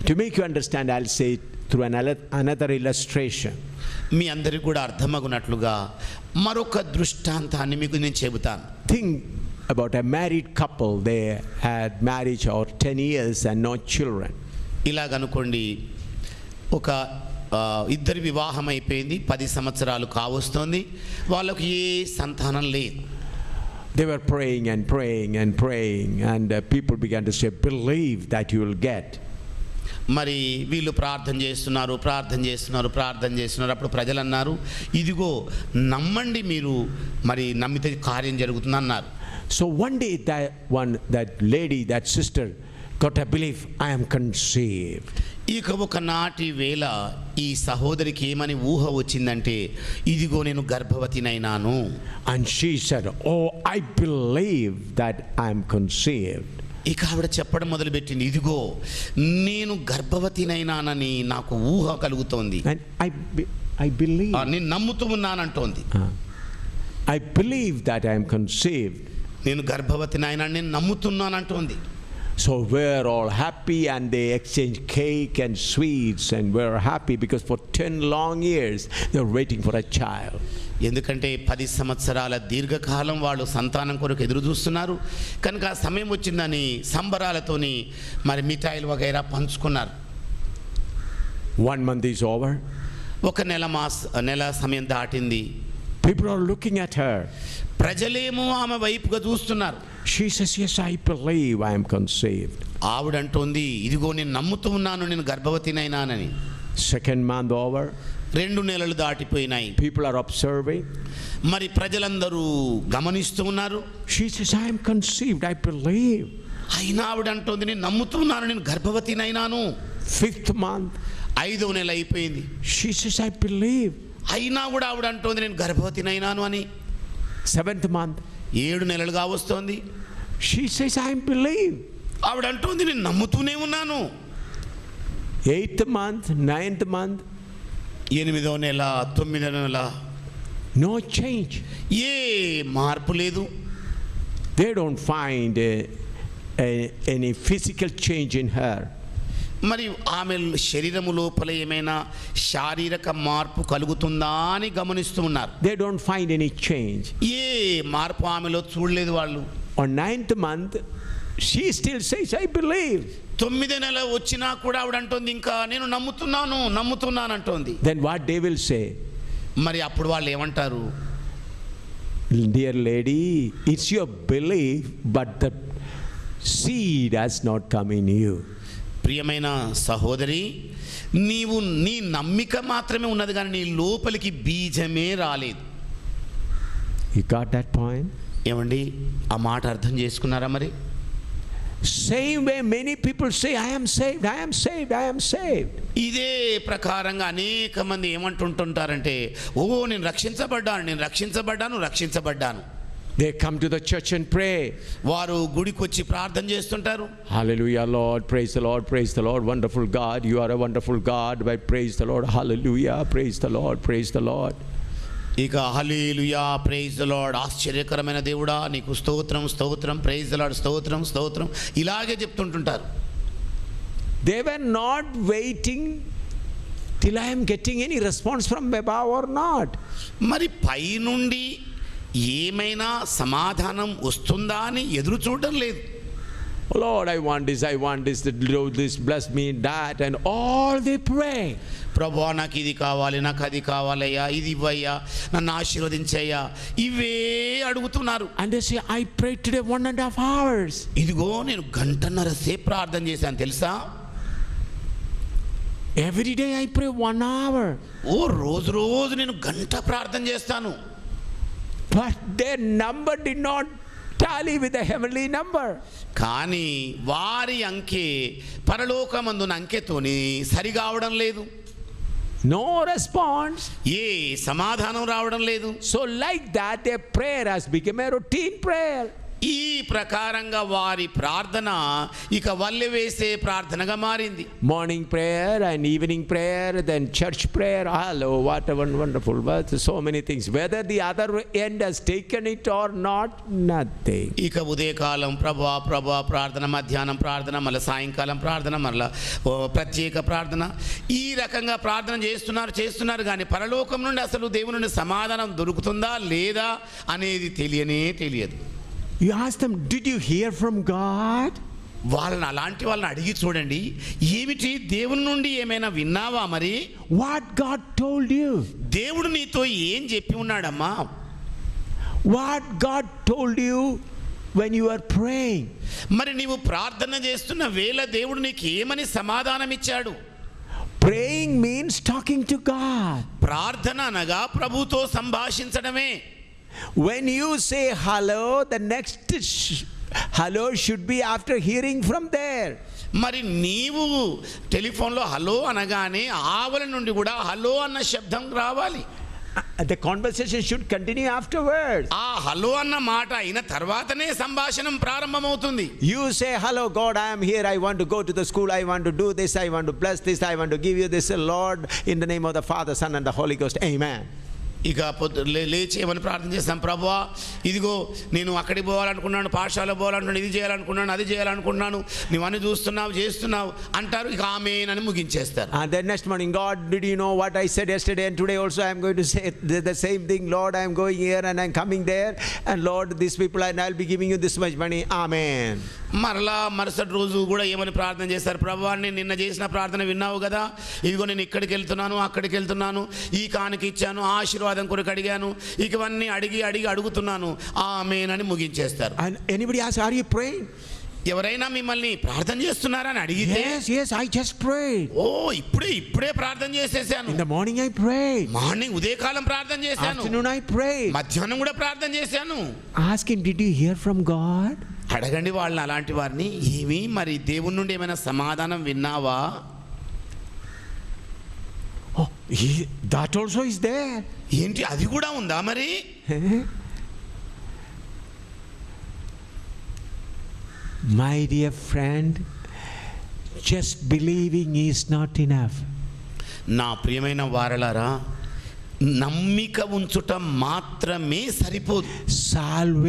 To make you understand, I'll say it through another illustration. మీ అందరికీ కూడా అర్థమగునట్లుగా మరొక దృష్టాంతాన్ని మీకు నేను చెబుతాను. Think about a married couple. They had marriage for 10 years and no children. ఇలాగనుకోండి, ఒక ఇద్దరి వివాహం అయిపోయింది, 10 సంవత్సరాలు కావస్తోంది, వాళ్ళకు ఏ సంతానం లేదు. They were praying and praying and praying, and people began to say, believe that you will get. మరి వీళ్ళు ప్రార్థన చేస్తున్నారు. అప్పుడు ప్రజలు అన్నారు, ఇదిగో నమ్మండి, మీరు మరి నమ్మితే కార్యం జరుగుతుంది అన్నారు. So one day that lady, that sister got a belief, I am conceived. ఇక ఒకనాటి వేళ ఈ సహోదరికి ఏమని ఊహ వచ్చిందంటే, ఇదిగో నేను గర్భవతినైనాను. And she said, oh, I believe that I am conceived. ఇక ఆవిడ చెప్పడం మొదలుపెట్టింది, ఇదిగో నేను గర్భవతినైనానని నాకు ఊహ కలుగుతోంది. And I believe. నేను నమ్ముతూ ఉన్నానంటోంది. I believe that I am conceived. నేను గర్భవతినైనానని నేను నమ్ముతున్నానంటోంది. So we're all happy, and they exchange cake and sweets, and we're happy because for 10 long years they're waiting for a child. ఎందుకంటే 10 సంవత్సరాల దీర్ఘకాలం వాళ్ళు సంతానం కొరకు ఎదురు చూస్తున్నారు కనుక ఆ సమయం వచ్చిందని సంబరాలతోని మరి మిఠాయిలు వగైరా పంచుకున్నారు. 1 month is over. ఒక నెల సమయం దాటింది. People are looking at her. ప్రజలేమో ఆమె వైపుగా చూస్తున్నారు. She says, yes, I believe I am conceived. ఆవిడంటోంది, ఇదిగో నేను నమ్ముతూ ఉన్నాను, నేను గర్భవతినైనానని. 2nd month over. 2 నెలలు దాటిపోయినాయి. People are observing. మరి ప్రజలందరూ గమనిస్తూ ఉన్నారు. She says, I am conceived, I believe. అయినా ఆవిడంటోంది, నేను నమ్ముతున్నాను, నేను గర్భవతినైనాను. 5th month. 5వ నెల అయిపోయింది. She says, I believe. అయినా కూడా ఆవిడంటోంది, నేను గర్భవతినైనాను అని. 7th month. 7 నెలలుగా వస్తోంది. She says, I believe. ఆవిడంటోంది, నేను నమ్ముతూనే ఉన్నాను. 8th month, 9th month. 8వ నెల, 9వ నెల. No change. ఏ మార్పు లేదు. They don't find any physical change in her. మరి ఆమె శరీరము లోపల ఏమైనా శారీరక మార్పు కలుగుతుందా అని గమనిస్తూ ఉన్నారు. They don't find any change. ఏ మార్పు ఆమెలో చూడలేదు వాళ్ళు. On 9th month, she still says, I believe. 9వ నెల వచ్చినా కూడా ఆవిడంటోంది, ఇంకా నేను నమ్ముతున్నాను అంటోంది. Then what they will say? మరి అప్పుడు వాళ్ళు ఏమంటారు? Dear lady, it's your belief, but the seed has not come in you. ప్రియమైన సహోదరి, నీ నమ్మిక మాత్రమే ఉన్నది కానీ నీ లోపలికి బీజమే రాలేదు. You got that point? ఏమండి, ఆ మాట అర్థం చేసుకున్నారా? మరి same way many people say, I am saved, I am saved, I am saved. ఇదే ప్రకారంగా అనేక మంది ఏమంటుంటారంటే, ఓ నేను రక్షించబడ్డాను. They come to the church and pray. వారు గుడికి వచ్చి ప్రార్థన చేస్తుంటారు. Hallelujah, Lord, praise the Lord, praise the Lord, wonderful God, you are a wonderful God, but praise the Lord, hallelujah, praise the Lord, praise the Lord. ఇక హల్లెలూయా, praise the lord, ఆశ్చర్యకరమైన దేవుడా నీకు స్తోత్రం, ప్రైజ్ ద లార్డ్, స్తోత్రం ఇలాగే చెప్తుంటుంటారు. They were not waiting till I am getting any response from above or not. మరి పై నుండి ఏమైనా సమాధానం వస్తుందా అని ఎదురు చూడడం లేదు. Lord, I want this, do this, bless me, that, and all they pray. ప్రభువా నాకు ఇది కావాలి, నాకు అది కావాలయ్యా, ఇది ఇవ్వయ్యా, నన్ను ఆశీర్వదించయ్యా, ఇవే అడుగుతున్నారు. And they say, I prayed today 1.5 hours. ఇదిగో నేను 1.5 గంటల సేపు ప్రార్థన చేశాను తెలుసా. Every day I pray 1 hour. ఓ రోజు నేను 1 గంట ప్రార్థన చేస్తాను. But their number did not tally with the heavenly number. కానీ వారి అంకె పరలోకమందున అంకెతోని సరిగా అవడం లేదు. No response. ఏ సమాధానం రావడం లేదు. So like that their prayer has become a routine prayer. ఈ ప్రకారంగా వారి ప్రార్థన ఇక వల్లె వేసే ప్రార్థనగా మారింది. Morning prayer and evening prayer, then church prayer. Hello, what a wonderful word. So many things. Whether the other end has taken it or not, nothing. ఇక ఉదయకాలం ప్రభా ప్రభా ప్రార్థన, మధ్యాహ్నం ప్రార్థన, మళ్ళీ సాయంకాలం ప్రార్థన, మళ్ళీ ప్రత్యేక ప్రార్థన, ఈ రకంగా ప్రార్థన చేస్తున్నారు కానీ పరలోకం నుండి అసలు దేవుని నుండి సమాధానం దొరుకుతుందా లేదా అనేది తెలియదు. You ask them, did you hear from God? వాళ్ళని అడిగి చూడండి, ఏమిటి దేవుని నుండి ఏమైనా విన్నావా? మరి What God told you? దేవుడు నీతో ఏం చెప్పి ఉన్నాడమ్మా? What God told you when you are praying? మరి నీవు ప్రార్థన చేస్తున్న వేళ దేవుడు నీకు ఏమని సమాధానం ఇచ్చాడు? Praying means talking to God. ప్రార్థన అనగా ప్రభుతో సంభాషించడమే. When you say hello, the next hello should be after hearing from there. మరి నీవు టెలిఫోన్లో హలో అనగానే ఆవల నుండి కూడా హలో అన్న శబ్దం రావాలి. The conversation should continue afterwards. ఆ హలో అన్న మాట అయిన తర్వాతనే సంభాషణం ప్రారంభమవుతుంది. You say, hello God, I am here, I want to go to the school, I want to do this, I want to bless this, I want to give you this, Lord, in the name of the Father, Son and the Holy Ghost, amen. ఇక లేచి ఏమని ప్రార్థన చేస్తాం? ప్రభువా, ఇదిగో నేను అక్కడికి పోవాలనుకున్నాను, పాఠశాల పోవాలనుకున్నాను, ఇది చేయాలనుకున్నాను, అది చేయాలనుకున్నాను, నువ్వు అన్ని చేస్తున్నావు అంటారు. ఇక ఆమేన్ అని ముగించేస్తారు. And then next morning, God, did you know what I said yesterday and today also I am going to say the same thing? Lord, I am going here and I am coming there, and Lord, these people and I will be giving you this much money, amen. మరలా మరుసటి రోజు కూడా ఏమని ప్రార్థన చేస్తారు? ప్రభువా, నేను నిన్న చేసిన ప్రార్థన విన్నావు కదా, ఇదిగో నేను ఇక్కడికి వెళ్తున్నాను, అక్కడికి వెళ్తున్నాను, ఈ కానుక ఇచ్చాను, ఆశీర్వాదం కొరకు అడిగాను, ఇవన్నీ అడుగుతున్నాను, ఆమేన్ అని ముగించేస్తారు. And anybody asks, are you praying? ఎవరైనా మిమ్మల్ని ప్రార్థన చేస్తున్నారా అని అడిగితే, yes, I just prayed. ఓ ఇప్పుడే ప్రార్థన చేసేసాను. In the morning I prayed. Morning ఉదయకాలం ప్రార్థన చేశాను. Afternoon I prayed. మధ్యాహ్నం కూడా ప్రార్థన చేశాను. Ask him, did you hear from God? అడగండి వాళ్ళని, అలాంటి వారిని, ఏమి మరి దేవుని నుండి ఏమైనా సమాధానం విన్నావా? Oh, that also is there. ఏంటి, అది కూడా ఉందా మరి? My dear friend, just believing is not enough. నా ప్రియమైన వారలారా, నమ్మిక ఉంచుట మాత్రమే సరిపోదు. Salvation